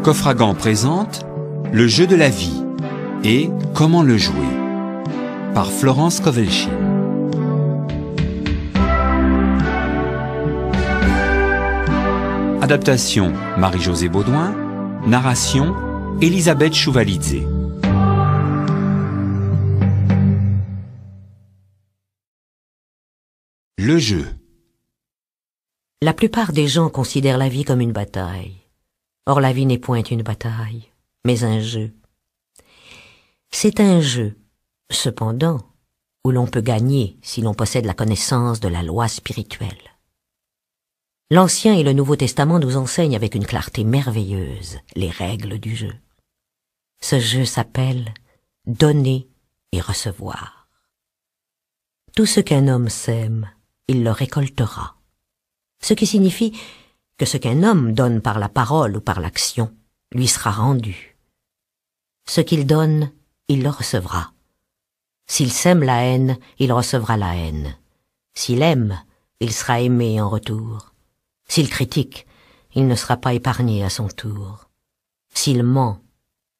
Coffragan présente Le jeu de la vie et Comment le jouer par Florence Kovelchin. Adaptation Marie-Josée Baudouin, narration Elisabeth Chouvalidze. Le jeu. La plupart des gens considèrent la vie comme une bataille. Or la vie n'est point une bataille, mais un jeu. C'est un jeu, cependant, où l'on peut gagner si l'on possède la connaissance de la loi spirituelle. L'Ancien et le Nouveau Testament nous enseignent avec une clarté merveilleuse les règles du jeu. Ce jeu s'appelle « donner et recevoir ». Tout ce qu'un homme sème, il le récoltera. Ce qui signifie que ce qu'un homme donne par la parole ou par l'action lui sera rendu. Ce qu'il donne, il le recevra. S'il sème la haine, il recevra la haine. S'il aime, il sera aimé en retour. S'il critique, il ne sera pas épargné à son tour. S'il ment,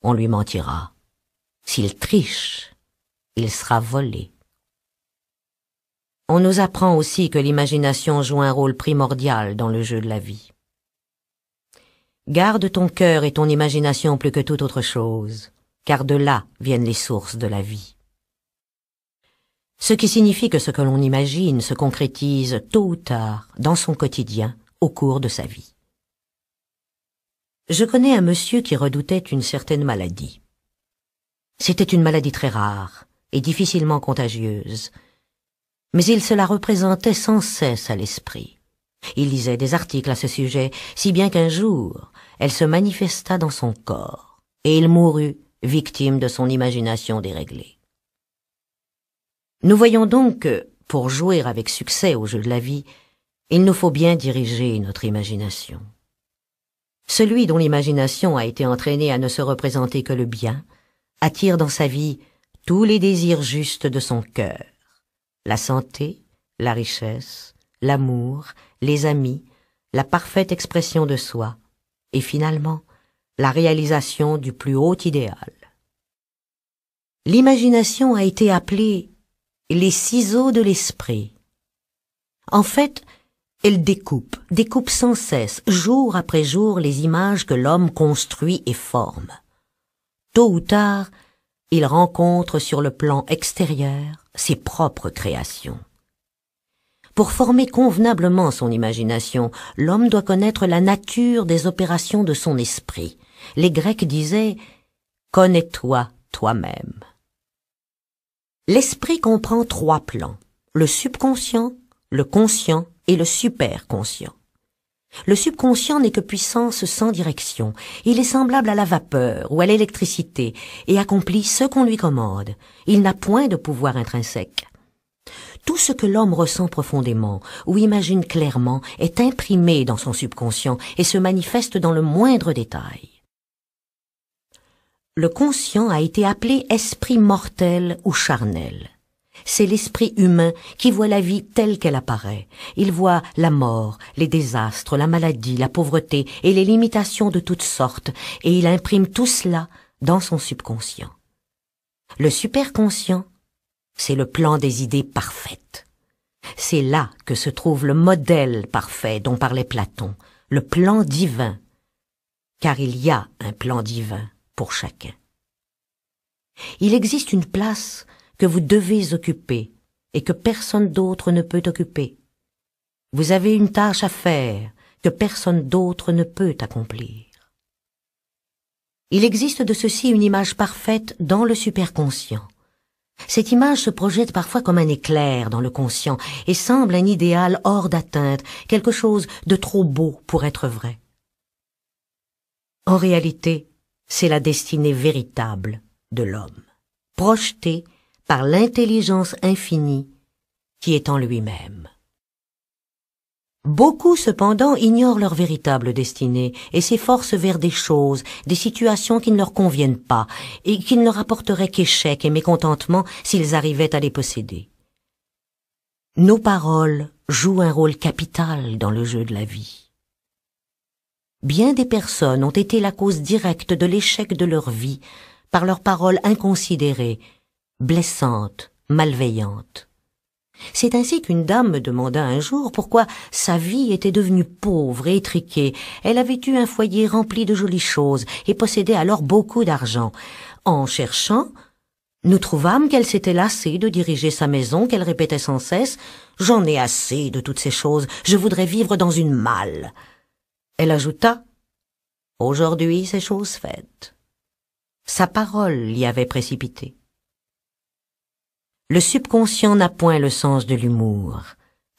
on lui mentira. S'il triche, il sera volé. On nous apprend aussi que l'imagination joue un rôle primordial dans le jeu de la vie. Garde ton cœur et ton imagination plus que toute autre chose, car de là viennent les sources de la vie. Ce qui signifie que ce que l'on imagine se concrétise tôt ou tard dans son quotidien au cours de sa vie. Je connais un monsieur qui redoutait une certaine maladie. C'était une maladie très rare et difficilement contagieuse, mais il se la représentait sans cesse à l'esprit. Il lisait des articles à ce sujet, si bien qu'un jour, elle se manifesta dans son corps, et il mourut, victime de son imagination déréglée. Nous voyons donc que, pour jouer avec succès au jeu de la vie, il nous faut bien diriger notre imagination. Celui dont l'imagination a été entraînée à ne se représenter que le bien, attire dans sa vie tous les désirs justes de son cœur. La santé, la richesse, l'amour, les amis, la parfaite expression de soi, et finalement, la réalisation du plus haut idéal. L'imagination a été appelée les ciseaux de l'esprit. En fait, elle découpe sans cesse, jour après jour, les images que l'homme construit et forme. Tôt ou tard, il rencontre sur le plan extérieur ses propres créations. Pour former convenablement son imagination, l'homme doit connaître la nature des opérations de son esprit. Les Grecs disaient « Connais-toi toi-même ». L'esprit comprend trois plans, le subconscient, le conscient et le superconscient. Le subconscient n'est que puissance sans direction. Il est semblable à la vapeur ou à l'électricité et accomplit ce qu'on lui commande. Il n'a point de pouvoir intrinsèque. Tout ce que l'homme ressent profondément ou imagine clairement est imprimé dans son subconscient et se manifeste dans le moindre détail. Le conscient a été appelé esprit mortel ou charnel. C'est l'esprit humain qui voit la vie telle qu'elle apparaît. Il voit la mort, les désastres, la maladie, la pauvreté et les limitations de toutes sortes, et il imprime tout cela dans son subconscient. Le superconscient, c'est le plan des idées parfaites. C'est là que se trouve le modèle parfait dont parlait Platon, le plan divin, car il y a un plan divin pour chacun. Il existe une place que vous devez occuper et que personne d'autre ne peut occuper. Vous avez une tâche à faire que personne d'autre ne peut accomplir. Il existe de ceci une image parfaite dans le superconscient. Cette image se projette parfois comme un éclair dans le conscient et semble un idéal hors d'atteinte, quelque chose de trop beau pour être vrai. En réalité, c'est la destinée véritable de l'homme, projetée par l'intelligence infinie qui est en lui-même. Beaucoup, cependant, ignorent leur véritable destinée et s'efforcent vers des choses, des situations qui ne leur conviennent pas et qui ne leur apporteraient qu'échec et mécontentement s'ils arrivaient à les posséder. Nos paroles jouent un rôle capital dans le jeu de la vie. Bien des personnes ont été la cause directe de l'échec de leur vie par leurs paroles inconsidérées, blessantes, malveillantes. C'est ainsi qu'une dame me demanda un jour pourquoi sa vie était devenue pauvre et étriquée. Elle avait eu un foyer rempli de jolies choses et possédait alors beaucoup d'argent. En cherchant, nous trouvâmes qu'elle s'était lassée de diriger sa maison, qu'elle répétait sans cesse « J'en ai assez de toutes ces choses, je voudrais vivre dans une malle ». Elle ajouta « Aujourd'hui, c'est chose faite ». Sa parole l'y avait précipité. Le subconscient n'a point le sens de l'humour,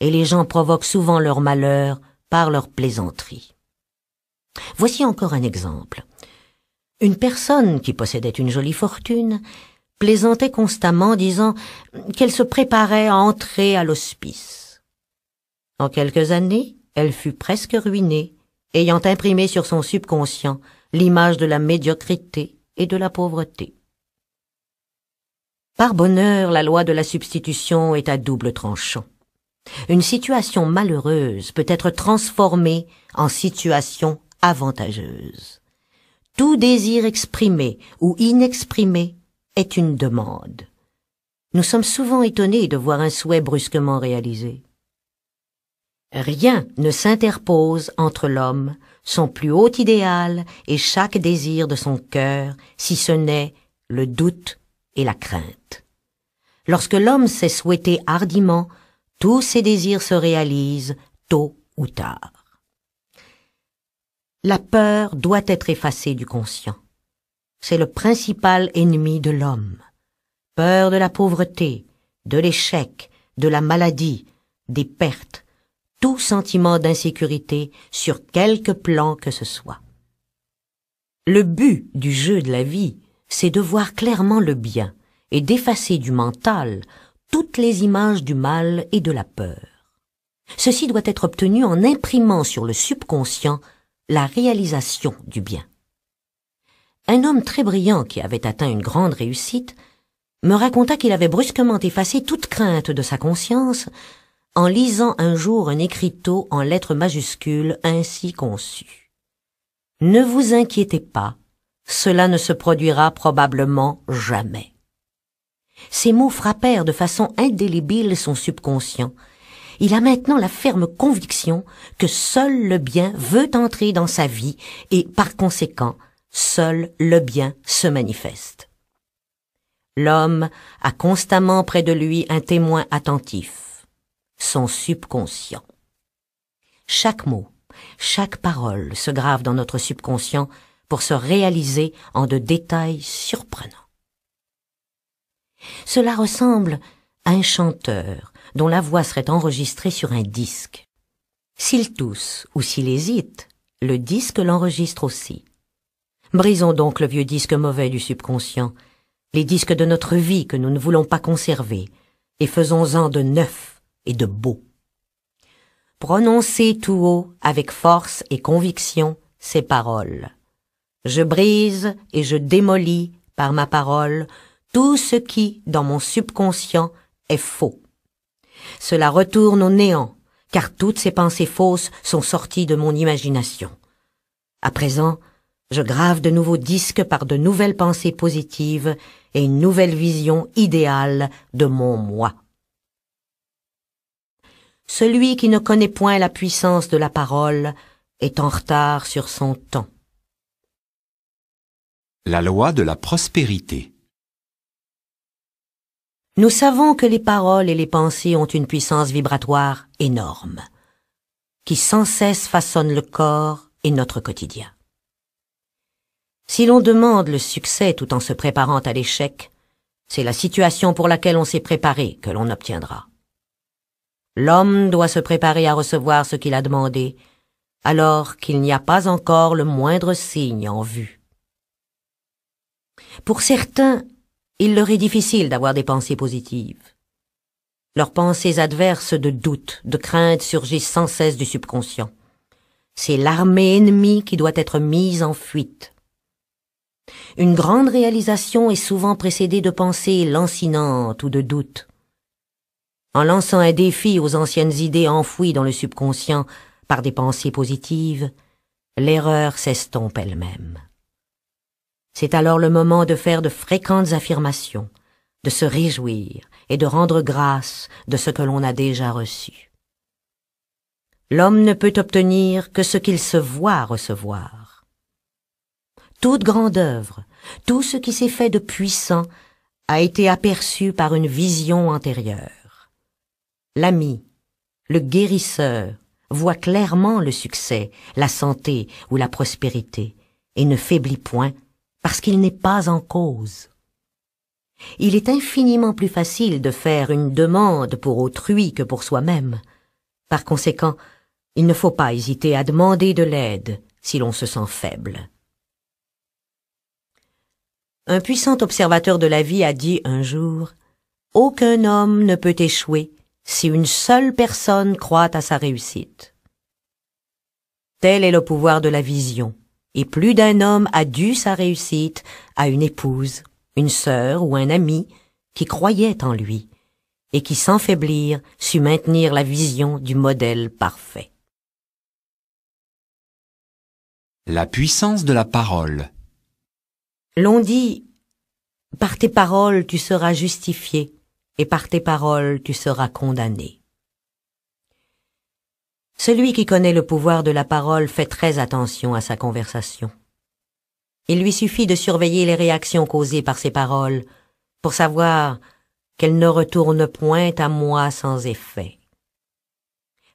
et les gens provoquent souvent leur malheur par leur plaisanterie. Voici encore un exemple. Une personne qui possédait une jolie fortune plaisantait constamment, disant qu'elle se préparait à entrer à l'hospice. En quelques années, elle fut presque ruinée, ayant imprimé sur son subconscient l'image de la médiocrité et de la pauvreté. Par bonheur, la loi de la substitution est à double tranchant. Une situation malheureuse peut être transformée en situation avantageuse. Tout désir exprimé ou inexprimé est une demande. Nous sommes souvent étonnés de voir un souhait brusquement réalisé. Rien ne s'interpose entre l'homme, son plus haut idéal et chaque désir de son cœur, si ce n'est le doute et la crainte. Lorsque l'homme sait souhaiter hardiment, tous ses désirs se réalisent tôt ou tard. La peur doit être effacée du conscient. C'est le principal ennemi de l'homme. Peur de la pauvreté, de l'échec, de la maladie, des pertes, tout sentiment d'insécurité sur quelque plan que ce soit. Le but du jeu de la vie, c'est de voir clairement le bien et d'effacer du mental toutes les images du mal et de la peur. Ceci doit être obtenu en imprimant sur le subconscient la réalisation du bien. Un homme très brillant qui avait atteint une grande réussite me raconta qu'il avait brusquement effacé toute crainte de sa conscience en lisant un jour un écriteau en lettres majuscules ainsi conçu. « Ne vous inquiétez pas, cela ne se produira probablement jamais. » Ces mots frappèrent de façon indélébile son subconscient. Il a maintenant la ferme conviction que seul le bien veut entrer dans sa vie et, par conséquent, seul le bien se manifeste. L'homme a constamment près de lui un témoin attentif, son subconscient. Chaque mot, chaque parole se grave dans notre subconscient pour se réaliser en de détails surprenants. Cela ressemble à un chanteur dont la voix serait enregistrée sur un disque. S'il tousse ou s'il hésite, le disque l'enregistre aussi. Brisons donc le vieux disque mauvais du subconscient, les disques de notre vie que nous ne voulons pas conserver, et faisons-en de neuf et de beau. Prononcez tout haut, avec force et conviction, ces paroles. Je brise et je démolis, par ma parole, tout ce qui, dans mon subconscient, est faux. Cela retourne au néant, car toutes ces pensées fausses sont sorties de mon imagination. À présent, je grave de nouveaux disques par de nouvelles pensées positives et une nouvelle vision idéale de mon moi. Celui qui ne connaît point la puissance de la parole est en retard sur son temps. La loi de la prospérité. Nous savons que les paroles et les pensées ont une puissance vibratoire énorme, qui sans cesse façonne le corps et notre quotidien. Si l'on demande le succès tout en se préparant à l'échec, c'est la situation pour laquelle on s'est préparé que l'on obtiendra. L'homme doit se préparer à recevoir ce qu'il a demandé, alors qu'il n'y a pas encore le moindre signe en vue. Pour certains, il leur est difficile d'avoir des pensées positives. Leurs pensées adverses de doute, de crainte surgissent sans cesse du subconscient. C'est l'armée ennemie qui doit être mise en fuite. Une grande réalisation est souvent précédée de pensées lancinantes ou de doutes. En lançant un défi aux anciennes idées enfouies dans le subconscient par des pensées positives, l'erreur s'estompe elle-même. C'est alors le moment de faire de fréquentes affirmations, de se réjouir et de rendre grâce de ce que l'on a déjà reçu. L'homme ne peut obtenir que ce qu'il se voit recevoir. Toute grande œuvre, tout ce qui s'est fait de puissant a été aperçu par une vision antérieure. L'ami, le guérisseur, voit clairement le succès, la santé ou la prospérité et ne faiblit point parce qu'il n'est pas en cause. Il est infiniment plus facile de faire une demande pour autrui que pour soi-même. Par conséquent, il ne faut pas hésiter à demander de l'aide si l'on se sent faible. Un puissant observateur de la vie a dit un jour « Aucun homme ne peut échouer si une seule personne croit à sa réussite. » Tel est le pouvoir de la vision, et plus d'un homme a dû sa réussite à une épouse, une sœur ou un ami qui croyait en lui et qui sans faiblir sut maintenir la vision du modèle parfait. La puissance de la parole. L'on dit « Par tes paroles tu seras justifié, et par tes paroles tu seras condamné. » Celui qui connaît le pouvoir de la parole fait très attention à sa conversation. Il lui suffit de surveiller les réactions causées par ses paroles pour savoir qu'elles ne retournent point à moi sans effet.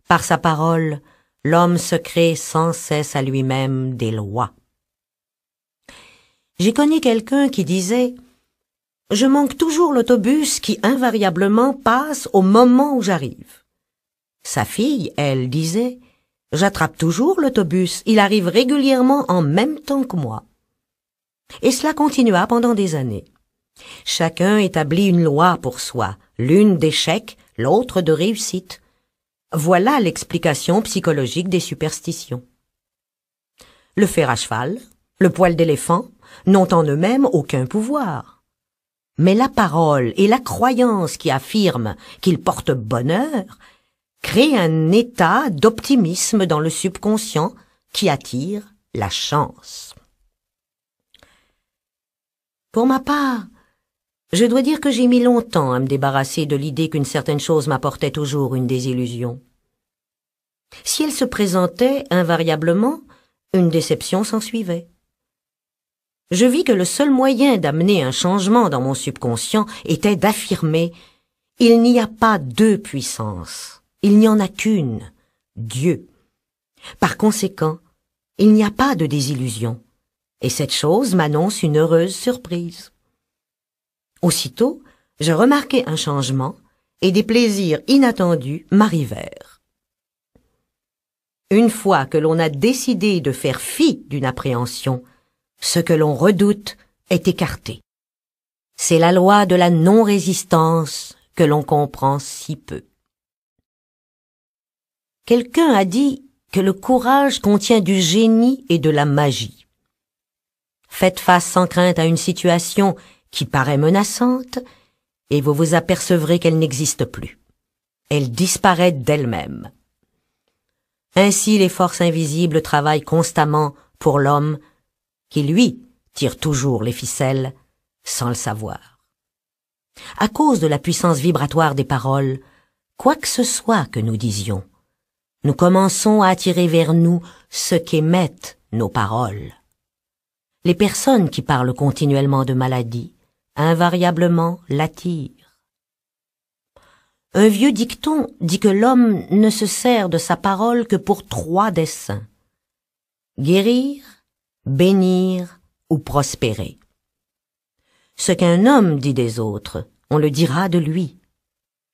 Par sa parole, l'homme se crée sans cesse à lui-même des lois. J'ai connu quelqu'un qui disait « Je manque toujours l'autobus qui invariablement passe au moment où j'arrive. » Sa fille, elle, disait « J'attrape toujours l'autobus, il arrive régulièrement en même temps que moi. » Et cela continua pendant des années. Chacun établit une loi pour soi, l'une d'échec, l'autre de réussite. Voilà l'explication psychologique des superstitions. Le fer à cheval, le poil d'éléphant n'ont en eux-mêmes aucun pouvoir. Mais la parole et la croyance qui affirment qu'ils portent bonheur créent un état d'optimisme dans le subconscient qui attire la chance. Pour ma part, je dois dire que j'ai mis longtemps à me débarrasser de l'idée qu'une certaine chose m'apportait toujours une désillusion. Si elle se présentait invariablement, une déception s'ensuivait. Je vis que le seul moyen d'amener un changement dans mon subconscient était d'affirmer « Il n'y a pas deux puissances, il n'y en a qu'une, Dieu. » Par conséquent, il n'y a pas de désillusion, et cette chose m'annonce une heureuse surprise. Aussitôt, je remarquai un changement, et des plaisirs inattendus m'arrivèrent. Une fois que l'on a décidé de faire fi d'une appréhension, ce que l'on redoute est écarté. C'est la loi de la non-résistance que l'on comprend si peu. Quelqu'un a dit que le courage contient du génie et de la magie. Faites face sans crainte à une situation qui paraît menaçante et vous vous apercevrez qu'elle n'existe plus. Elle disparaît d'elle-même. Ainsi les forces invisibles travaillent constamment pour l'homme qui, lui, tire toujours les ficelles sans le savoir. À cause de la puissance vibratoire des paroles, quoi que ce soit que nous disions, nous commençons à attirer vers nous ce qu'émettent nos paroles. Les personnes qui parlent continuellement de maladie, invariablement l'attirent. Un vieux dicton dit que l'homme ne se sert de sa parole que pour 3 desseins: guérir, bénir ou prospérer. Ce qu'un homme dit des autres, on le dira de lui,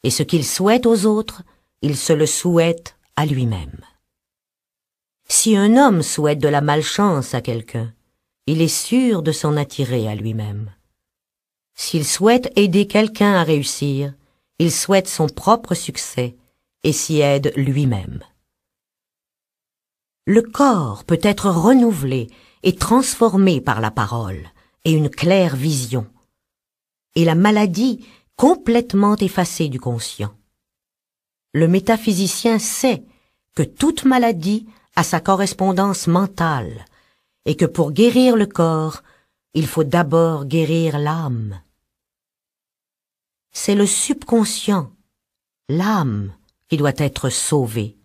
et ce qu'il souhaite aux autres, il se le souhaite à lui-même. Si un homme souhaite de la malchance à quelqu'un, il est sûr de s'en attirer à lui-même. S'il souhaite aider quelqu'un à réussir, il souhaite son propre succès et s'y aide lui-même. Le corps peut être renouvelé et transformé par la parole et une claire vision, et la maladie complètement effacée du conscient. Le métaphysicien sait que toute maladie à sa correspondance mentale, et que pour guérir le corps, il faut d'abord guérir l'âme. C'est le subconscient, l'âme, qui doit être sauvée,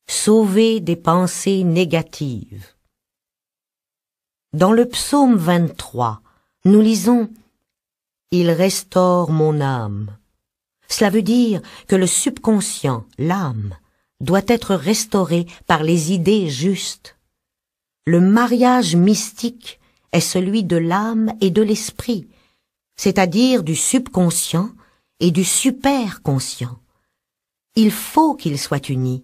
sauvée des pensées négatives. Dans le psaume 23, nous lisons « Il restaure mon âme ». Cela veut dire que le subconscient, l'âme, doit être restauré par les idées justes. Le mariage mystique est celui de l'âme et de l'esprit, c'est-à-dire du subconscient et du superconscient. Il faut qu'ils soient unis.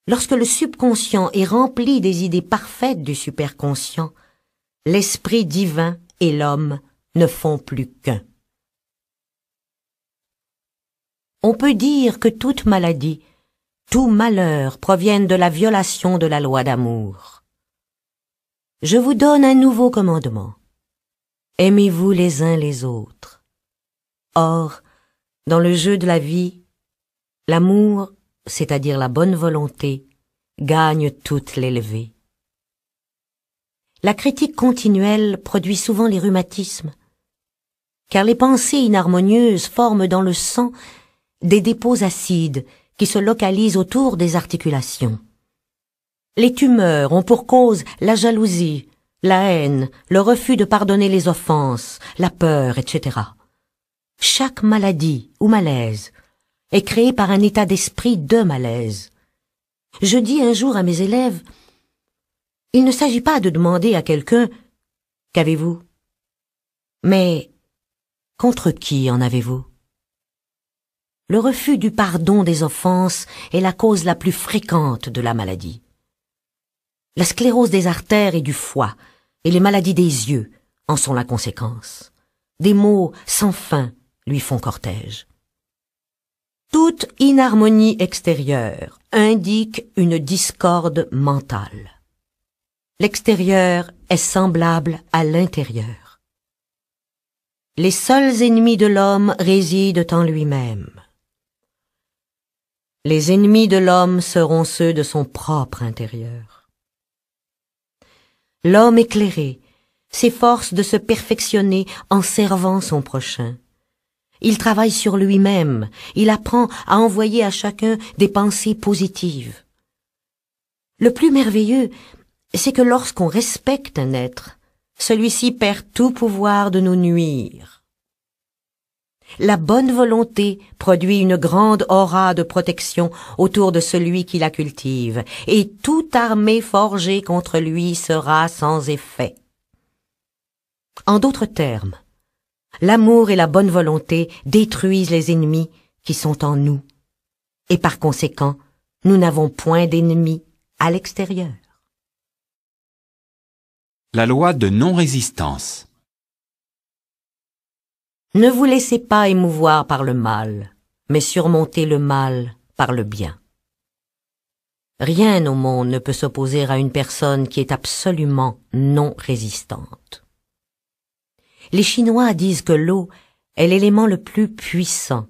Lorsque le subconscient est rempli des idées parfaites du superconscient, l'esprit divin et l'homme ne font plus qu'un. On peut dire que toute maladie, tout malheur proviennent de la violation de la loi d'amour. Je vous donne un nouveau commandement. Aimez-vous les uns les autres. Or, dans le jeu de la vie, l'amour, c'est-à-dire la bonne volonté, gagne toute l'élevée. La critique continuelle produit souvent les rhumatismes, car les pensées inharmonieuses forment dans le sang des dépôts acides qui se localisent autour des articulations. Les tumeurs ont pour cause la jalousie, la haine, le refus de pardonner les offenses, la peur, etc. Chaque maladie ou malaise est créée par un état d'esprit de malaise. Je dis un jour à mes élèves, il ne s'agit pas de demander à quelqu'un « Qu'avez-vous » mais « Contre qui en avez-vous » Le refus du pardon des offenses est la cause la plus fréquente de la maladie. La sclérose des artères et du foie et les maladies des yeux en sont la conséquence. Des maux sans fin lui font cortège. Toute inharmonie extérieure indique une discorde mentale. L'extérieur est semblable à l'intérieur. Les seuls ennemis de l'homme résident en lui-même. Les ennemis de l'homme seront ceux de son propre intérieur. L'homme éclairé s'efforce de se perfectionner en servant son prochain. Il travaille sur lui-même, il apprend à envoyer à chacun des pensées positives. Le plus merveilleux, c'est que lorsqu'on respecte un être, celui-ci perd tout pouvoir de nous nuire. La bonne volonté produit une grande aura de protection autour de celui qui la cultive, et toute armée forgée contre lui sera sans effet. En d'autres termes, l'amour et la bonne volonté détruisent les ennemis qui sont en nous, et par conséquent, nous n'avons point d'ennemis à l'extérieur. La loi de non-résistance. Ne vous laissez pas émouvoir par le mal, mais surmontez le mal par le bien. Rien au monde ne peut s'opposer à une personne qui est absolument non résistante. Les Chinois disent que l'eau est l'élément le plus puissant,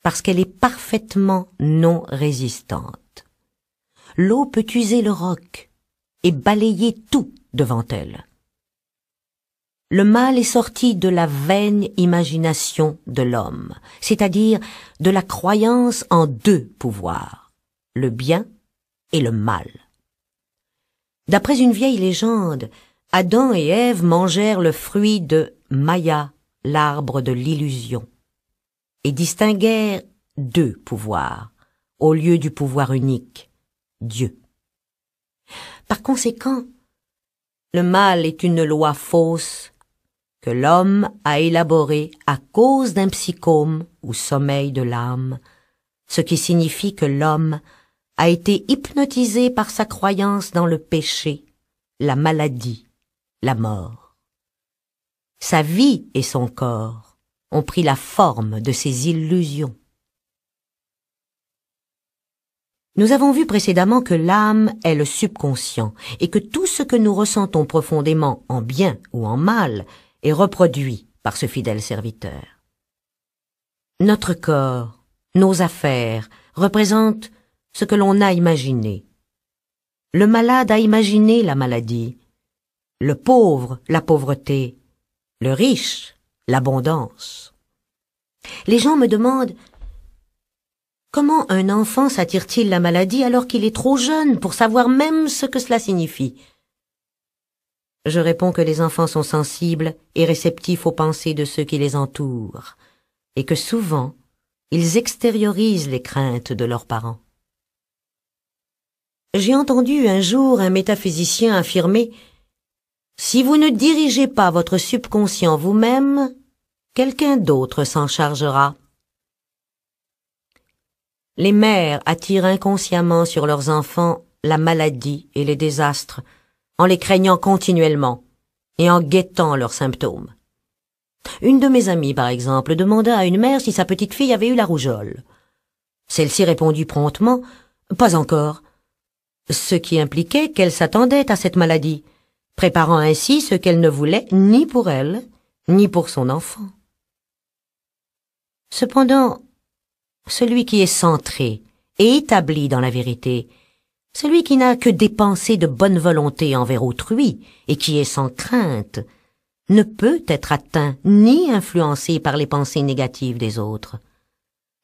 parce qu'elle est parfaitement non résistante. L'eau peut user le roc et balayer tout devant elle. Le mal est sorti de la vaine imagination de l'homme, c'est-à-dire de la croyance en deux pouvoirs, le bien et le mal. D'après une vieille légende, Adam et Ève mangèrent le fruit de Maya, l'arbre de l'illusion, et distinguèrent deux pouvoirs, au lieu du pouvoir unique, Dieu. Par conséquent, le mal est une loi fausse que l'homme a élaborée à cause d'un psychome ou sommeil de l'âme, ce qui signifie que l'homme a été hypnotisé par sa croyance dans le péché, la maladie, la mort. Sa vie et son corps ont pris la forme de ces illusions. Nous avons vu précédemment que l'âme est le subconscient et que tout ce que nous ressentons profondément en bien ou en mal est reproduit par ce fidèle serviteur. Notre corps, nos affaires représentent ce que l'on a imaginé. Le malade a imaginé la maladie, le pauvre la pauvreté, le riche l'abondance. Les gens me demandent « Comment un enfant s'attire-t-il la maladie alors qu'il est trop jeune pour savoir même ce que cela signifie ?» Je réponds que les enfants sont sensibles et réceptifs aux pensées de ceux qui les entourent, et que souvent, ils extériorisent les craintes de leurs parents. J'ai entendu un jour un métaphysicien affirmer « Si vous ne dirigez pas votre subconscient vous-même, quelqu'un d'autre s'en chargera. » Les mères attirent inconsciemment sur leurs enfants la maladie et les désastres, en les craignant continuellement et en guettant leurs symptômes. Une de mes amies, par exemple, demanda à une mère si sa petite fille avait eu la rougeole. Celle-ci répondit promptement « Pas encore », ce qui impliquait qu'elle s'attendait à cette maladie, préparant ainsi ce qu'elle ne voulait ni pour elle, ni pour son enfant. Cependant, celui qui est centré et établi dans la vérité, celui qui n'a que des pensées de bonne volonté envers autrui et qui est sans crainte, ne peut être atteint ni influencé par les pensées négatives des autres.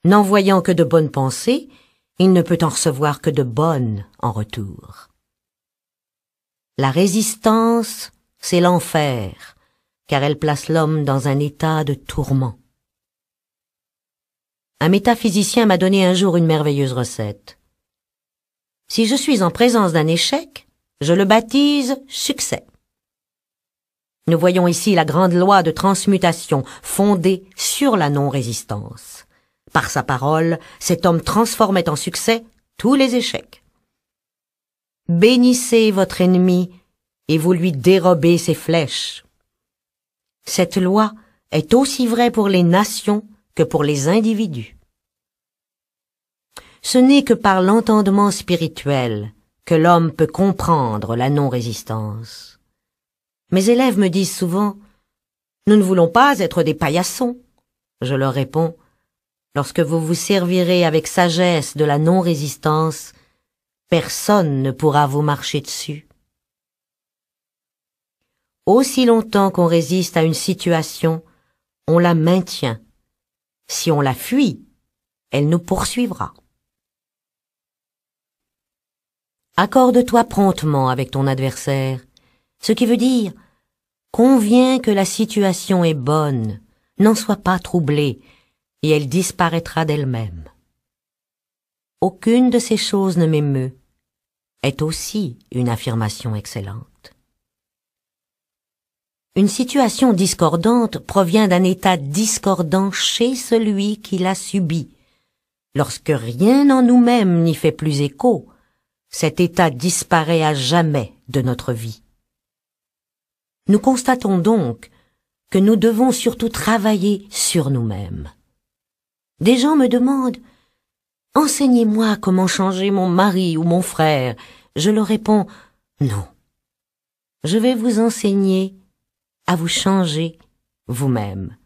N'en voyant que de bonnes pensées, il ne peut en recevoir que de bonnes en retour. La résistance, c'est l'enfer, car elle place l'homme dans un état de tourment. Un métaphysicien m'a donné un jour une merveilleuse recette. Si je suis en présence d'un échec, je le baptise succès. Nous voyons ici la grande loi de transmutation fondée sur la non-résistance. Par sa parole, cet homme transformait en succès tous les échecs. Bénissez votre ennemi et vous lui dérobez ses flèches. Cette loi est aussi vraie pour les nations que pour les individus. Ce n'est que par l'entendement spirituel que l'homme peut comprendre la non-résistance. Mes élèves me disent souvent « Nous ne voulons pas être des paillassons ». Je leur réponds « Lorsque vous vous servirez avec sagesse de la non-résistance, personne ne pourra vous marcher dessus. » Aussi longtemps qu'on résiste à une situation, on la maintient. Si on la fuit, elle nous poursuivra. Accorde-toi promptement avec ton adversaire, ce qui veut dire conviens que la situation est bonne, n'en sois pas troublé, et elle disparaîtra d'elle-même. Aucune de ces choses ne m'émeut est aussi une affirmation excellente. Une situation discordante provient d'un état discordant chez celui qui l'a subi. Lorsque rien en nous-mêmes n'y fait plus écho, cet état disparaît à jamais de notre vie. Nous constatons donc que nous devons surtout travailler sur nous-mêmes. Des gens me demandent « Enseignez-moi comment changer mon mari ou mon frère ». Je leur réponds « Non, je vais vous enseigner à vous changer vous-même.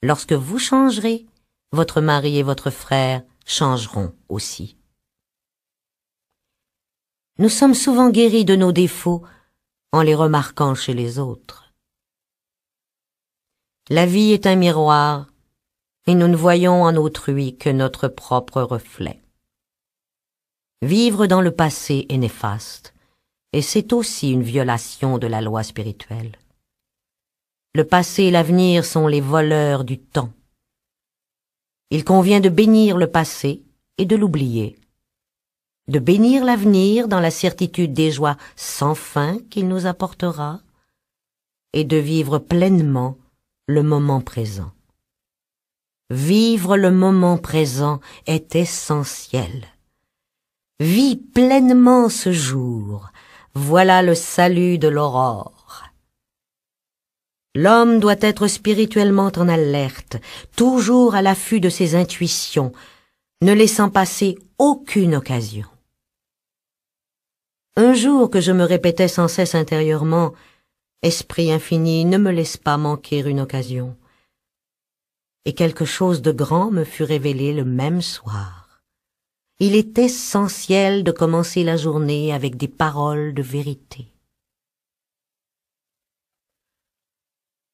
Lorsque vous changerez, votre mari et votre frère changeront aussi. » Nous sommes souvent guéris de nos défauts en les remarquant chez les autres. La vie est un miroir et nous ne voyons en autrui que notre propre reflet. Vivre dans le passé est néfaste et c'est aussi une violation de la loi spirituelle. Le passé et l'avenir sont les voleurs du temps. Il convient de bénir le passé et de l'oublier, de bénir l'avenir dans la certitude des joies sans fin qu'il nous apportera, et de vivre pleinement le moment présent. Vivre le moment présent est essentiel. Vis pleinement ce jour, voilà le salut de l'aurore. L'homme doit être spirituellement en alerte, toujours à l'affût de ses intuitions, ne laissant passer aucune occasion. Un jour que je me répétais sans cesse intérieurement, « Esprit infini, ne me laisse pas manquer une occasion. » Et quelque chose de grand me fut révélé le même soir. Il est essentiel de commencer la journée avec des paroles de vérité.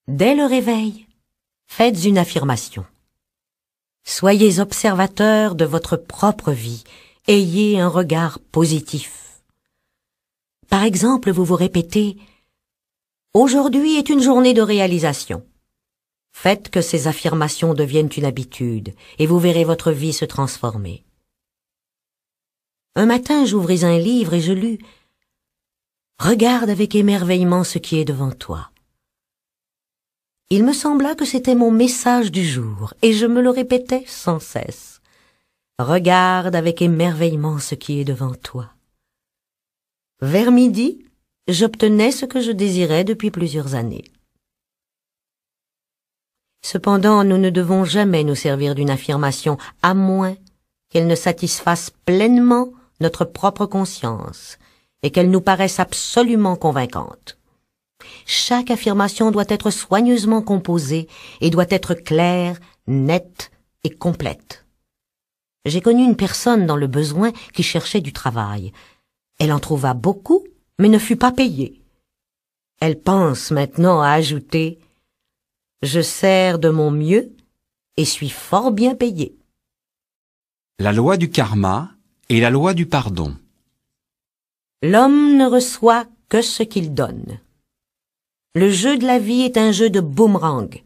Dès le réveil, faites une affirmation. Soyez observateur de votre propre vie. Ayez un regard positif. Par exemple, vous vous répétez « Aujourd'hui est une journée de réalisation ». Faites que ces affirmations deviennent une habitude et vous verrez votre vie se transformer. Un matin, j'ouvris un livre et je lus « Regarde avec émerveillement ce qui est devant toi ». Il me sembla que c'était mon message du jour, et je me le répétais sans cesse. Regarde avec émerveillement ce qui est devant toi. Vers midi, j'obtenais ce que je désirais depuis plusieurs années. Cependant, nous ne devons jamais nous servir d'une affirmation, à moins qu'elle ne satisfasse pleinement notre propre conscience, et qu'elle nous paraisse absolument convaincante. Chaque affirmation doit être soigneusement composée et doit être claire, nette et complète. J'ai connu une personne dans le besoin qui cherchait du travail. Elle en trouva beaucoup, mais ne fut pas payée. Elle pense maintenant à ajouter « Je sers de mon mieux et suis fort bien payée ». La loi du karma et la loi du pardon. L'homme ne reçoit que ce qu'il donne. Le jeu de la vie est un jeu de boomerang.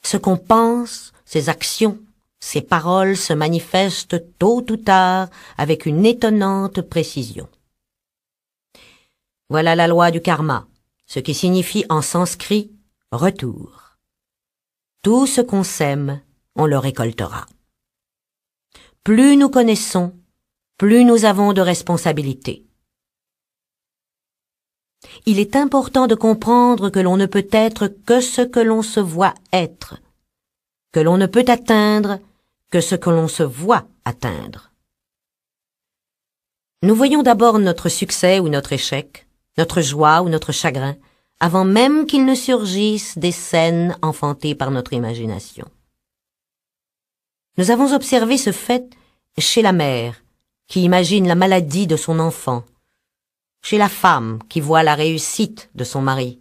Ce qu'on pense, ses actions, ses paroles se manifestent tôt ou tard avec une étonnante précision. Voilà la loi du karma, ce qui signifie en sanskrit « retour ». Tout ce qu'on sème, on le récoltera. Plus nous connaissons, plus nous avons de responsabilités. Il est important de comprendre que l'on ne peut être que ce que l'on se voit être, que l'on ne peut atteindre que ce que l'on se voit atteindre. Nous voyons d'abord notre succès ou notre échec, notre joie ou notre chagrin, avant même qu'il ne surgisse des scènes enfantées par notre imagination. Nous avons observé ce fait chez la mère, qui imagine la maladie de son enfant, chez la femme qui voit la réussite de son mari.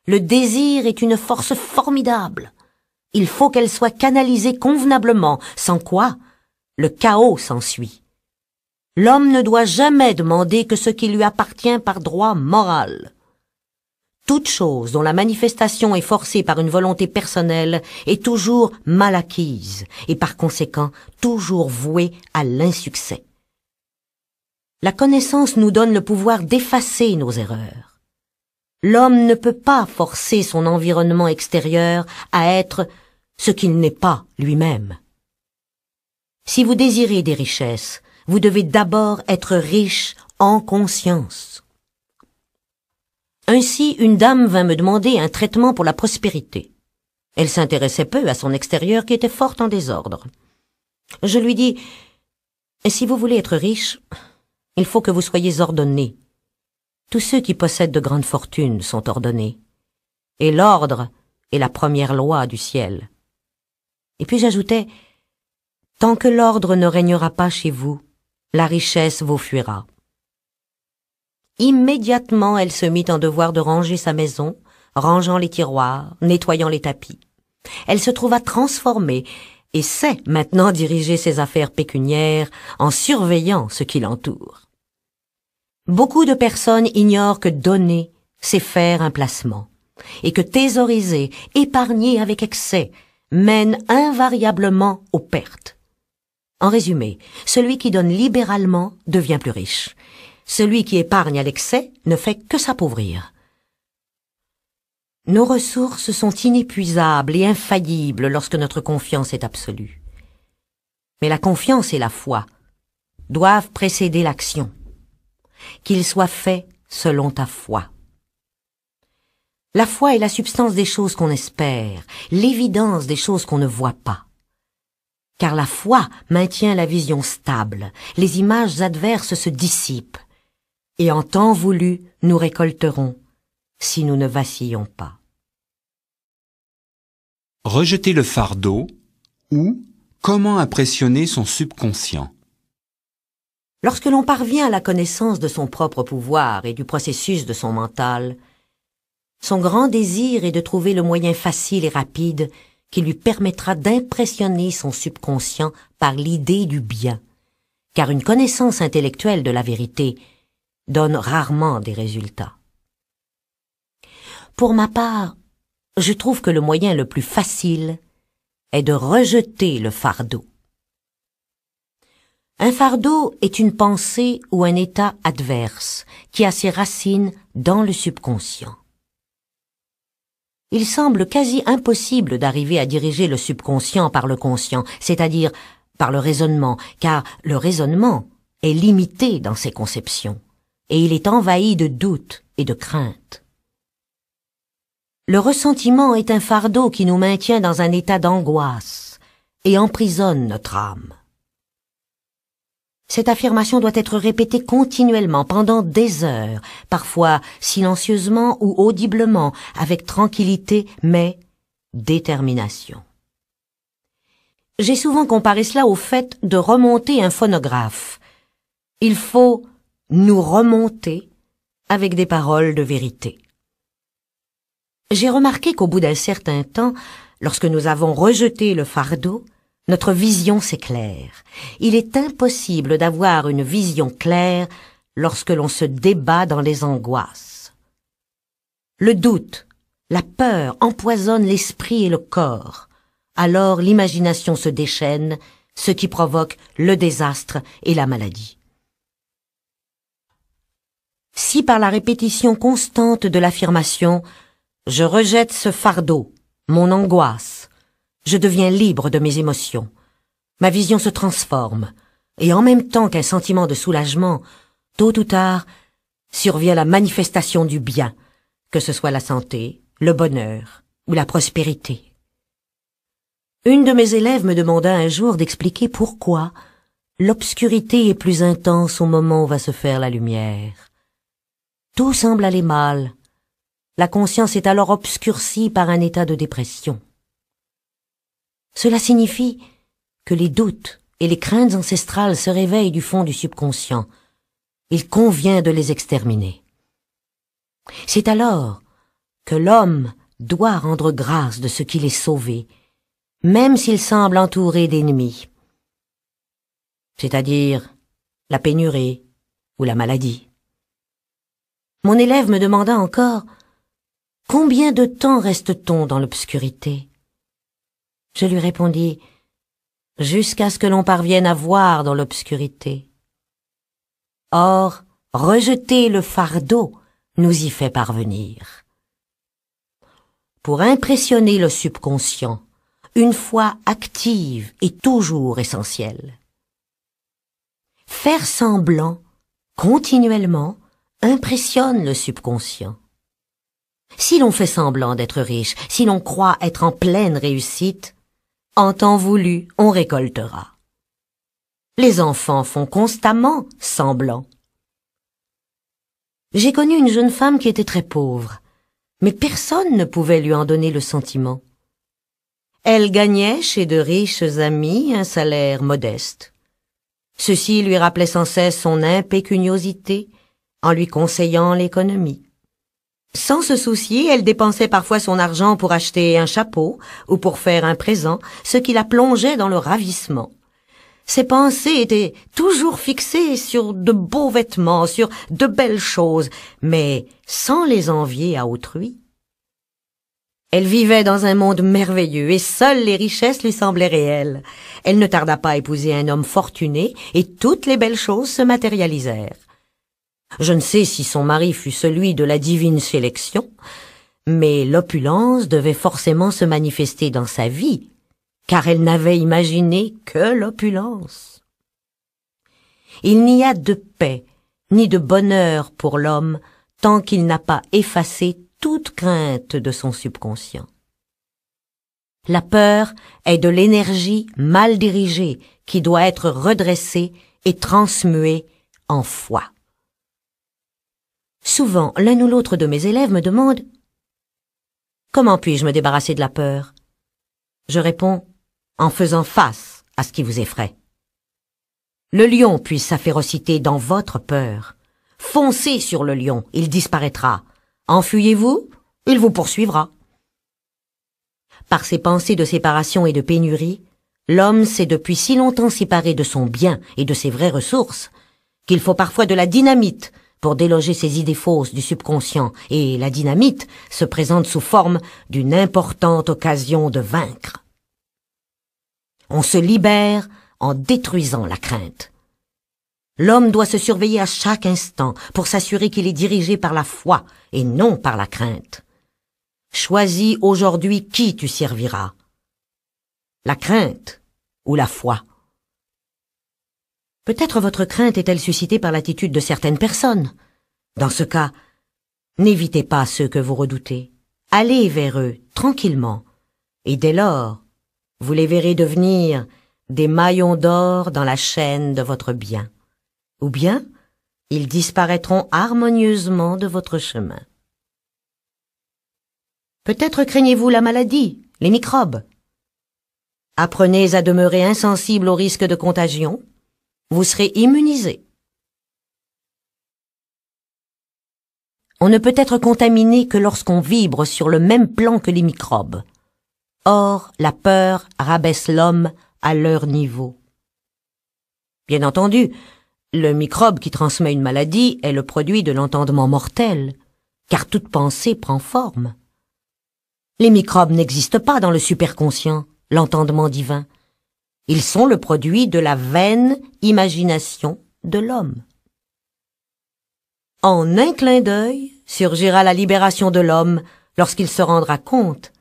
Le désir est une force formidable. Il faut qu'elle soit canalisée convenablement, sans quoi le chaos s'ensuit. L'homme ne doit jamais demander que ce qui lui appartient par droit moral. Toute chose dont la manifestation est forcée par une volonté personnelle est toujours mal acquise et par conséquent toujours vouée à l'insuccès. La connaissance nous donne le pouvoir d'effacer nos erreurs. L'homme ne peut pas forcer son environnement extérieur à être ce qu'il n'est pas lui-même. Si vous désirez des richesses, vous devez d'abord être riche en conscience. Ainsi, une dame vint me demander un traitement pour la prospérité. Elle s'intéressait peu à son extérieur qui était fort en désordre. Je lui dis « Si vous voulez être riche, il faut que vous soyez ordonné. Tous ceux qui possèdent de grandes fortunes sont ordonnés. Et l'ordre est la première loi du ciel. » Et puis j'ajoutais « Tant que l'ordre ne régnera pas chez vous, la richesse vous fuira. » Immédiatement, elle se mit en devoir de ranger sa maison, rangeant les tiroirs, nettoyant les tapis. Elle se trouva transformée et sait maintenant diriger ses affaires pécuniaires en surveillant ce qui l'entoure. Beaucoup de personnes ignorent que donner, c'est faire un placement, et que thésauriser, épargner avec excès, mène invariablement aux pertes. En résumé, celui qui donne libéralement devient plus riche. Celui qui épargne à l'excès ne fait que s'appauvrir. Nos ressources sont inépuisables et infaillibles lorsque notre confiance est absolue. Mais la confiance et la foi doivent précéder l'action. Qu'il soit fait selon ta foi. La foi est la substance des choses qu'on espère, l'évidence des choses qu'on ne voit pas. Car la foi maintient la vision stable, les images adverses se dissipent, et en temps voulu, nous récolterons, si nous ne vacillons pas. Rejeter le fardeau ou comment impressionner son subconscient. Lorsque l'on parvient à la connaissance de son propre pouvoir et du processus de son mental, son grand désir est de trouver le moyen facile et rapide qui lui permettra d'impressionner son subconscient par l'idée du bien, car une connaissance intellectuelle de la vérité donne rarement des résultats. Pour ma part, je trouve que le moyen le plus facile est de rejeter le fardeau. Un fardeau est une pensée ou un état adverse qui a ses racines dans le subconscient. Il semble quasi impossible d'arriver à diriger le subconscient par le conscient, c'est-à-dire par le raisonnement, car le raisonnement est limité dans ses conceptions, et il est envahi de doutes et de craintes. Le ressentiment est un fardeau qui nous maintient dans un état d'angoisse et emprisonne notre âme. Cette affirmation doit être répétée continuellement pendant des heures, parfois silencieusement ou audiblement, avec tranquillité, mais détermination. J'ai souvent comparé cela au fait de remonter un phonographe. Il faut nous remonter avec des paroles de vérité. J'ai remarqué qu'au bout d'un certain temps, lorsque nous avons rejeté le fardeau, notre vision s'éclaire. Il est impossible d'avoir une vision claire lorsque l'on se débat dans les angoisses. Le doute, la peur empoisonnent l'esprit et le corps. Alors l'imagination se déchaîne, ce qui provoque le désastre et la maladie. Si par la répétition constante de l'affirmation « Je rejette ce fardeau, mon angoisse », je deviens libre de mes émotions. Ma vision se transforme, et en même temps qu'un sentiment de soulagement, tôt ou tard, survient la manifestation du bien, que ce soit la santé, le bonheur ou la prospérité. Une de mes élèves me demanda un jour d'expliquer pourquoi l'obscurité est plus intense au moment où va se faire la lumière. Tout semble aller mal. La conscience est alors obscurcie par un état de dépression. Cela signifie que les doutes et les craintes ancestrales se réveillent du fond du subconscient. Il convient de les exterminer. C'est alors que l'homme doit rendre grâce de ce qu'il est sauvé, même s'il semble entouré d'ennemis, c'est-à-dire la pénurie ou la maladie. Mon élève me demanda encore « Combien de temps reste-t-on dans l'obscurité ?» Je lui répondis « Jusqu'à ce que l'on parvienne à voir dans l'obscurité. » Or, rejeter le fardeau nous y fait parvenir. Pour impressionner le subconscient, une foi active est toujours essentielle. Faire semblant, continuellement, impressionne le subconscient. Si l'on fait semblant d'être riche, si l'on croit être en pleine réussite, en temps voulu, on récoltera. Les enfants font constamment semblant. J'ai connu une jeune femme qui était très pauvre, mais personne ne pouvait lui en donner le sentiment. Elle gagnait chez de riches amis un salaire modeste. Ceux-ci lui rappelaient sans cesse son impécuniosité en lui conseillant l'économie. Sans se soucier, elle dépensait parfois son argent pour acheter un chapeau ou pour faire un présent, ce qui la plongeait dans le ravissement. Ses pensées étaient toujours fixées sur de beaux vêtements, sur de belles choses, mais sans les envier à autrui. Elle vivait dans un monde merveilleux et seules les richesses lui semblaient réelles. Elle ne tarda pas à épouser un homme fortuné et toutes les belles choses se matérialisèrent. Je ne sais si son mari fut celui de la divine sélection, mais l'opulence devait forcément se manifester dans sa vie, car elle n'avait imaginé que l'opulence. Il n'y a de paix ni de bonheur pour l'homme tant qu'il n'a pas effacé toute crainte de son subconscient. La peur est de l'énergie mal dirigée qui doit être redressée et transmuée en foi. Souvent, l'un ou l'autre de mes élèves me demande « Comment puis-je me débarrasser de la peur ?» Je réponds « En faisant face à ce qui vous effraie. » Le lion puise sa férocité dans votre peur. Foncez sur le lion, il disparaîtra. Enfuyez-vous, il vous poursuivra. Par ses pensées de séparation et de pénurie, l'homme s'est depuis si longtemps séparé de son bien et de ses vraies ressources qu'il faut parfois de la dynamite pour déloger ses idées fausses du subconscient, et la dynamite se présente sous forme d'une importante occasion de vaincre. On se libère en détruisant la crainte. L'homme doit se surveiller à chaque instant pour s'assurer qu'il est dirigé par la foi et non par la crainte. Choisis aujourd'hui qui tu serviras, la crainte ou la foi. Peut-être votre crainte est-elle suscitée par l'attitude de certaines personnes. Dans ce cas, n'évitez pas ceux que vous redoutez. Allez vers eux tranquillement, et dès lors, vous les verrez devenir des maillons d'or dans la chaîne de votre bien. Ou bien, ils disparaîtront harmonieusement de votre chemin. Peut-être craignez-vous la maladie, les microbes. Apprenez à demeurer insensible au risque de contagion. Vous serez immunisé. On ne peut être contaminé que lorsqu'on vibre sur le même plan que les microbes. Or, la peur rabaisse l'homme à leur niveau. Bien entendu, le microbe qui transmet une maladie est le produit de l'entendement mortel, car toute pensée prend forme. Les microbes n'existent pas dans le superconscient, l'entendement divin. Ils sont le produit de la vaine imagination de l'homme. En un clin d'œil surgira la libération de l'homme lorsqu'il se rendra compte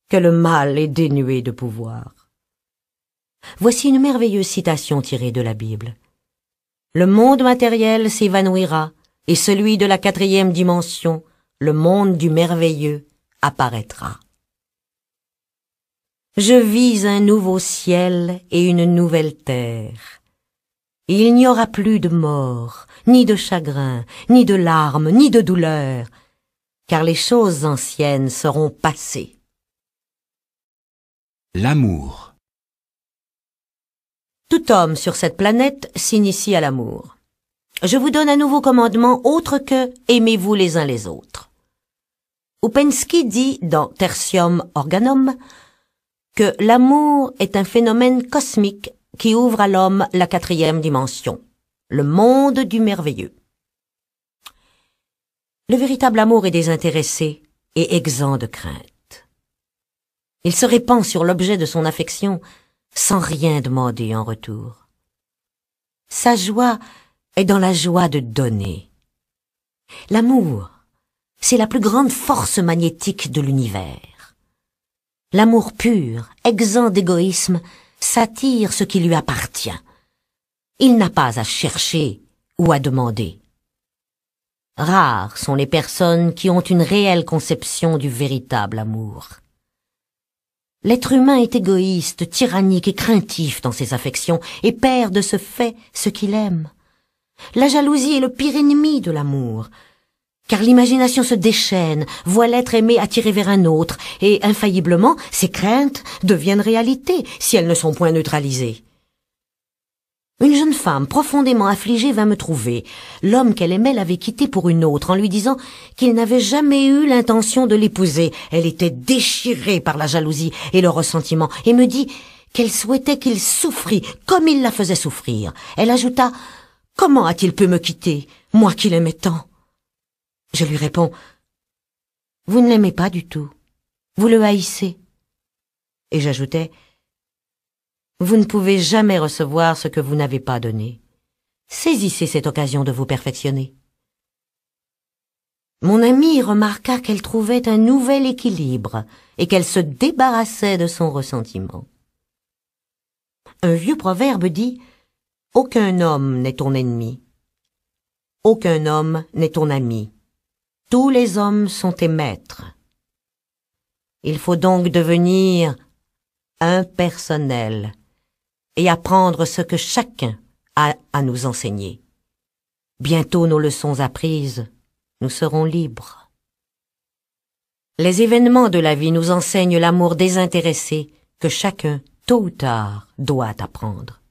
que le mal est dénué de pouvoir. Voici une merveilleuse citation tirée de la Bible. Le monde matériel s'évanouira et celui de la 4e dimension, le monde du merveilleux, apparaîtra. Je vis un nouveau ciel et une nouvelle terre. Il n'y aura plus de mort, ni de chagrin, ni de larmes, ni de douleur, car les choses anciennes seront passées. L'amour. Tout homme sur cette planète s'initie à l'amour. Je vous donne un nouveau commandement autre que « aimez-vous les uns les autres ». Oupenski dit dans Tertium Organum que l'amour est un phénomène cosmique qui ouvre à l'homme la 4e dimension, le monde du merveilleux. Le véritable amour est désintéressé et exempt de crainte. Il se répand sur l'objet de son affection sans rien demander en retour. Sa joie est dans la joie de donner. L'amour, c'est la plus grande force magnétique de l'univers. L'amour pur, exempt d'égoïsme, s'attire ce qui lui appartient. Il n'a pas à chercher ou à demander. Rares sont les personnes qui ont une réelle conception du véritable amour. L'être humain est égoïste, tyrannique et craintif dans ses affections et perd de ce fait ce qu'il aime. La jalousie est le pire ennemi de l'amour. Car l'imagination se déchaîne, voit l'être aimé attiré vers un autre, et infailliblement, ses craintes deviennent réalité si elles ne sont point neutralisées. Une jeune femme profondément affligée vint me trouver. L'homme qu'elle aimait l'avait quittée pour une autre en lui disant qu'il n'avait jamais eu l'intention de l'épouser. Elle était déchirée par la jalousie et le ressentiment et me dit qu'elle souhaitait qu'il souffrît comme il la faisait souffrir. Elle ajouta « Comment a-t-il pu me quitter, moi qui l'aimais tant ?» Je lui réponds « Vous ne l'aimez pas du tout, vous le haïssez. » Et j'ajoutais « Vous ne pouvez jamais recevoir ce que vous n'avez pas donné. Saisissez cette occasion de vous perfectionner. » Mon amie remarqua qu'elle trouvait un nouvel équilibre et qu'elle se débarrassait de son ressentiment. Un vieux proverbe dit « Aucun homme n'est ton ennemi. Aucun homme n'est ton ami. Tous les hommes sont tes maîtres. » Il faut donc devenir impersonnel et apprendre ce que chacun a à nous enseigner. Bientôt nos leçons apprises, nous serons libres. Les événements de la vie nous enseignent l'amour désintéressé que chacun, tôt ou tard, doit apprendre.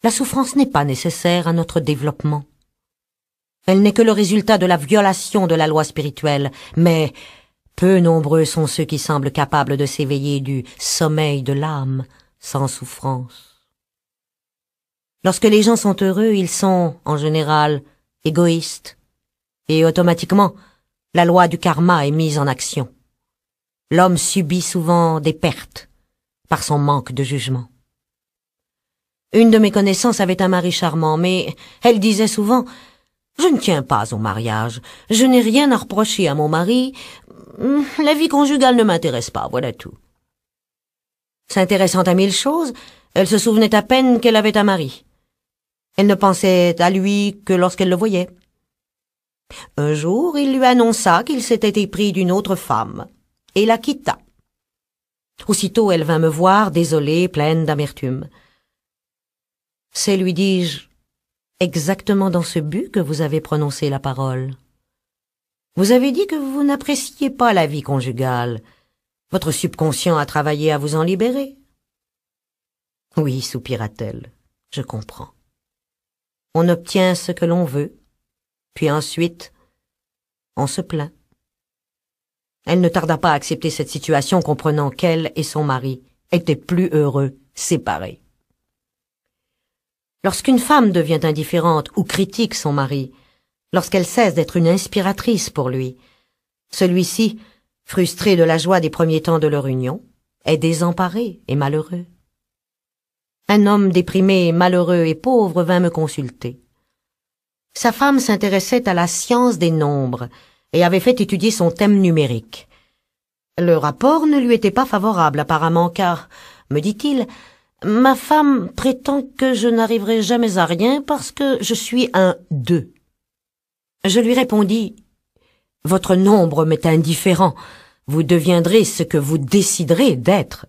La souffrance n'est pas nécessaire à notre développement. Elle n'est que le résultat de la violation de la loi spirituelle, mais peu nombreux sont ceux qui semblent capables de s'éveiller du sommeil de l'âme sans souffrance. Lorsque les gens sont heureux, ils sont, en général, égoïstes, et automatiquement, la loi du karma est mise en action. L'homme subit souvent des pertes par son manque de jugement. Une de mes connaissances avait un mari charmant, mais elle disait souvent « Je ne tiens pas au mariage, je n'ai rien à reprocher à mon mari, la vie conjugale ne m'intéresse pas, voilà tout. » S'intéressant à mille choses, elle se souvenait à peine qu'elle avait un mari. Elle ne pensait à lui que lorsqu'elle le voyait. Un jour, il lui annonça qu'il s'était épris d'une autre femme, et la quitta. Aussitôt, elle vint me voir, désolée, pleine d'amertume. « C'est, lui dis-je, exactement dans ce but que vous avez prononcé la parole. Vous avez dit que vous n'appréciez pas la vie conjugale. Votre subconscient a travaillé à vous en libérer. »« Oui, soupira-t-elle, je comprends. On obtient ce que l'on veut, puis ensuite, on se plaint. » Elle ne tarda pas à accepter cette situation, comprenant qu'elle et son mari étaient plus heureux séparés. Lorsqu'une femme devient indifférente ou critique son mari, lorsqu'elle cesse d'être une inspiratrice pour lui, celui-ci, frustré de la joie des premiers temps de leur union, est désemparé et malheureux. Un homme déprimé, malheureux et pauvre vint me consulter. Sa femme s'intéressait à la science des nombres et avait fait étudier son thème numérique. Le rapport ne lui était pas favorable apparemment car, me dit-il, ma femme prétend que je n'arriverai jamais à rien parce que je suis un 2. Je lui répondis, « Votre nombre m'est indifférent. Vous deviendrez ce que vous déciderez d'être. »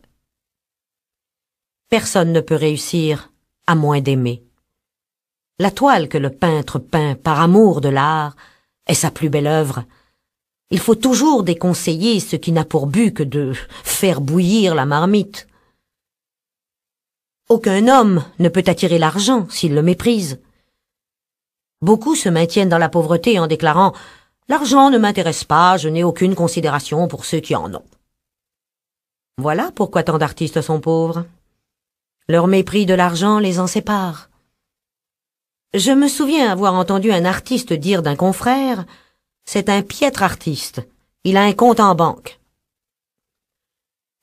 Personne ne peut réussir à moins d'aimer. La toile que le peintre peint par amour de l'art est sa plus belle œuvre. Il faut toujours déconseiller ce qui n'a pour but que de faire bouillir la marmite. Aucun homme ne peut attirer l'argent s'il le méprise. Beaucoup se maintiennent dans la pauvreté en déclarant « L'argent ne m'intéresse pas, je n'ai aucune considération pour ceux qui en ont. » Voilà pourquoi tant d'artistes sont pauvres. Leur mépris de l'argent les en sépare. Je me souviens avoir entendu un artiste dire d'un confrère « C'est un piètre artiste, il a un compte en banque. »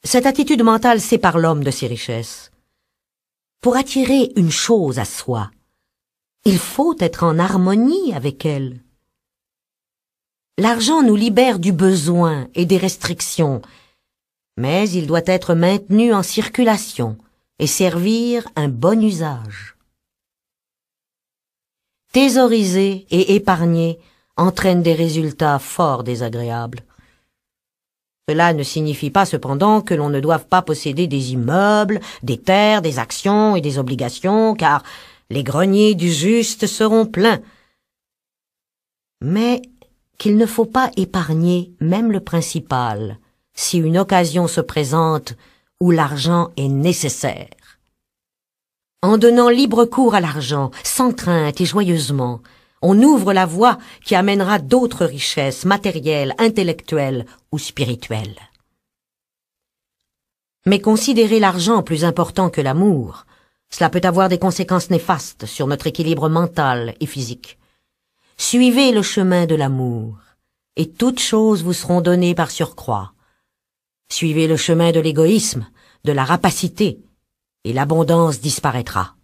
Cette attitude mentale sépare l'homme de ses richesses. Pour attirer une chose à soi, il faut être en harmonie avec elle. L'argent nous libère du besoin et des restrictions, mais il doit être maintenu en circulation et servir un bon usage. Thésauriser et épargner entraîne des résultats fort désagréables. Cela ne signifie pas cependant que l'on ne doive pas posséder des immeubles, des terres, des actions et des obligations, car les greniers du juste seront pleins. Mais qu'il ne faut pas épargner même le principal, si une occasion se présente où l'argent est nécessaire. En donnant libre cours à l'argent, sans crainte et joyeusement, on ouvre la voie qui amènera d'autres richesses matérielles, intellectuelles ou spirituelles. Mais considérer l'argent plus important que l'amour, cela peut avoir des conséquences néfastes sur notre équilibre mental et physique. Suivez le chemin de l'amour, et toutes choses vous seront données par surcroît. Suivez le chemin de l'égoïsme, de la rapacité, et l'abondance disparaîtra.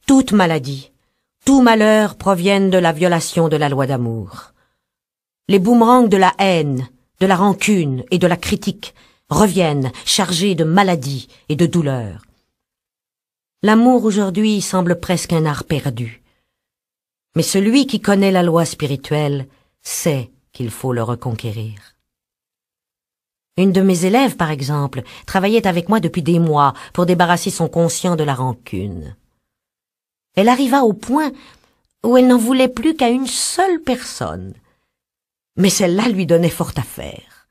Toute maladie, tout malheur proviennent de la violation de la loi d'amour. Les boomerangs de la haine, de la rancune et de la critique reviennent chargés de maladies et de douleurs. L'amour aujourd'hui semble presque un art perdu. Mais celui qui connaît la loi spirituelle sait qu'il faut le reconquérir. Une de mes élèves, par exemple, travaillait avec moi depuis des mois pour débarrasser son conscient de la rancune. Elle arriva au point où elle n'en voulait plus qu'à une seule personne. Mais celle-là lui donnait fort à faire.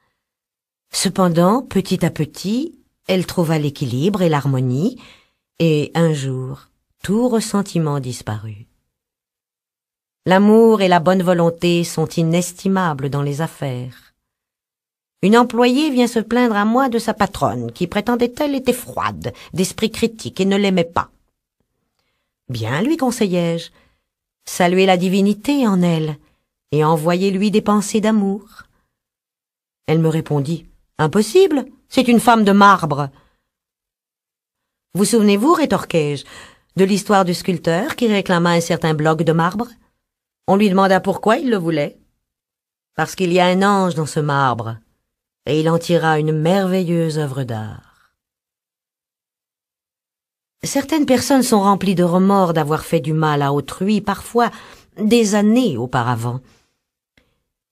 Cependant, petit à petit, elle trouva l'équilibre et l'harmonie, et un jour, tout ressentiment disparut. L'amour et la bonne volonté sont inestimables dans les affaires. Une employée vient se plaindre à moi de sa patronne, qui prétendait-elle était froide, d'esprit critique et ne l'aimait pas. Bien, lui conseillai-je, saluez la divinité en elle et envoyez-lui des pensées d'amour. Elle me répondit, impossible, c'est une femme de marbre. Vous souvenez-vous, rétorquai-je, de l'histoire du sculpteur qui réclama un certain bloc de marbre? On lui demanda pourquoi il le voulait. Parce qu'il y a un ange dans ce marbre, et il en tira une merveilleuse œuvre d'art. Certaines personnes sont remplies de remords d'avoir fait du mal à autrui, parfois des années auparavant.